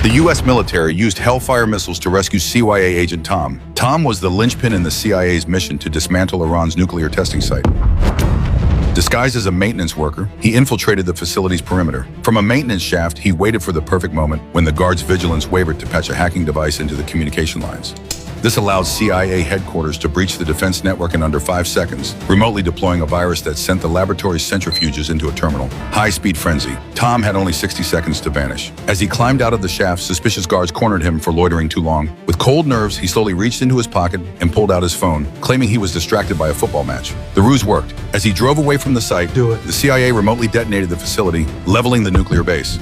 The U.S. military used Hellfire missiles to rescue CIA agent Tom. Tom was the linchpin in the CIA's mission to dismantle Iran's nuclear testing site. Disguised as a maintenance worker, he infiltrated the facility's perimeter. From a maintenance shaft, he waited for the perfect moment when the guard's vigilance wavered to patch a hacking device into the communication lines. This allowed CIA headquarters to breach the defense network in under 5 seconds, remotely deploying a virus that sent the laboratory's centrifuges into a terminal. High-speed frenzy. Tom had only 60 seconds to vanish. As he climbed out of the shaft, suspicious guards cornered him for loitering too long. With cold nerves, he slowly reached into his pocket and pulled out his phone, claiming he was distracted by a football match. The ruse worked. As he drove away from the site, the CIA remotely detonated the facility, leveling the nuclear base.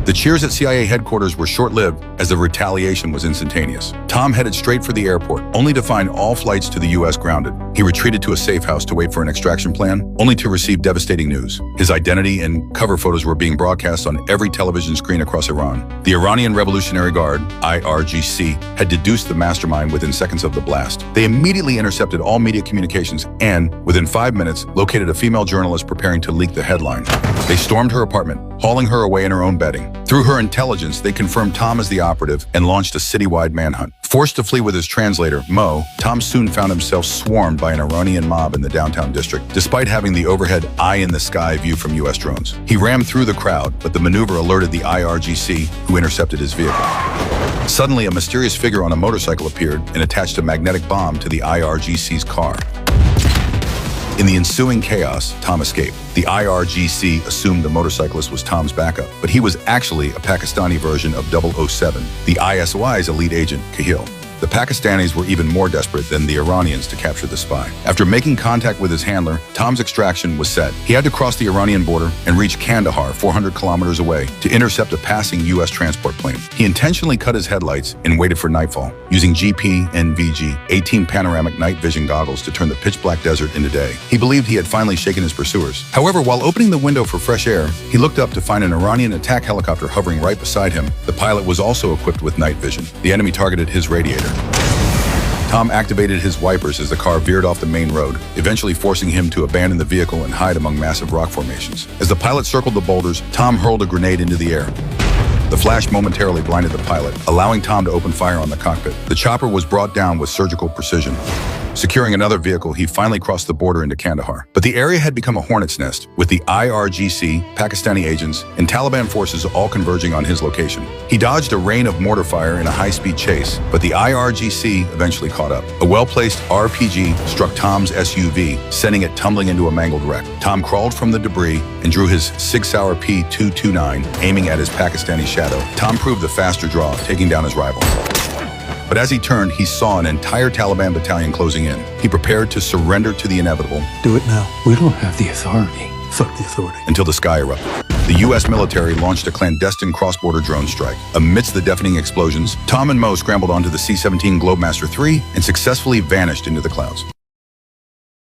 The cheers at CIA headquarters were short-lived as the retaliation was instantaneous. Tom headed straight for the airport, only to find all flights to the U.S. grounded. He retreated to a safe house to wait for an extraction plan, only to receive devastating news. His identity and cover photos were being broadcast on every television screen across Iran. The Iranian Revolutionary Guard, IRGC, had deduced the mastermind within seconds of the blast. They immediately intercepted all media communications and, within 5 minutes, located a female journalist preparing to leak the headline. They stormed her apartment, hauling her away in her own bedding. Through her intelligence, they confirmed Tom as the operative and launched a citywide manhunt. Forced to flee with his translator, Mo, Tom soon found himself swarmed by an Iranian mob in the downtown district, despite having the overhead eye-in-the-sky view from U.S. drones. He rammed through the crowd, but the maneuver alerted the IRGC, who intercepted his vehicle. Suddenly, a mysterious figure on a motorcycle appeared and attached a magnetic bomb to the IRGC's car. In the ensuing chaos, Tom escaped. The IRGC assumed the motorcyclist was Tom's backup, but he was actually a Pakistani version of 007, the ISY's elite agent, Kahil. The Pakistanis were even more desperate than the Iranians to capture the spy. After making contact with his handler, Tom's extraction was set. He had to cross the Iranian border and reach Kandahar, 400 kilometers away, to intercept a passing U.S. transport plane. He intentionally cut his headlights and waited for nightfall, using GP-NVG 18 panoramic night vision goggles to turn the pitch-black desert into day. He believed he had finally shaken his pursuers. However, while opening the window for fresh air, he looked up to find an Iranian attack helicopter hovering right beside him. The pilot was also equipped with night vision. The enemy targeted his radiator. Tom activated his wipers as the car veered off the main road, eventually forcing him to abandon the vehicle and hide among massive rock formations. As the pilot circled the boulders, Tom hurled a grenade into the air. The flash momentarily blinded the pilot, allowing Tom to open fire on the cockpit. The chopper was brought down with surgical precision. Securing another vehicle, he finally crossed the border into Kandahar. But the area had become a hornet's nest, with the IRGC, Pakistani agents, and Taliban forces all converging on his location. He dodged a rain of mortar fire in a high-speed chase, but the IRGC eventually caught up. A well-placed RPG struck Tom's SUV, sending it tumbling into a mangled wreck. Tom crawled from the debris and drew his Sig Sauer P229, aiming at his Pakistani shadow. Tom proved the faster draw, taking down his rival. But as he turned, he saw an entire Taliban battalion closing in. He prepared to surrender to the inevitable. Do it now. We don't have the authority. Fuck the authority. Until the sky erupted. The U.S. military launched a clandestine cross-border drone strike. Amidst the deafening explosions, Tom and Mo scrambled onto the C-17 Globemaster III and successfully vanished into the clouds.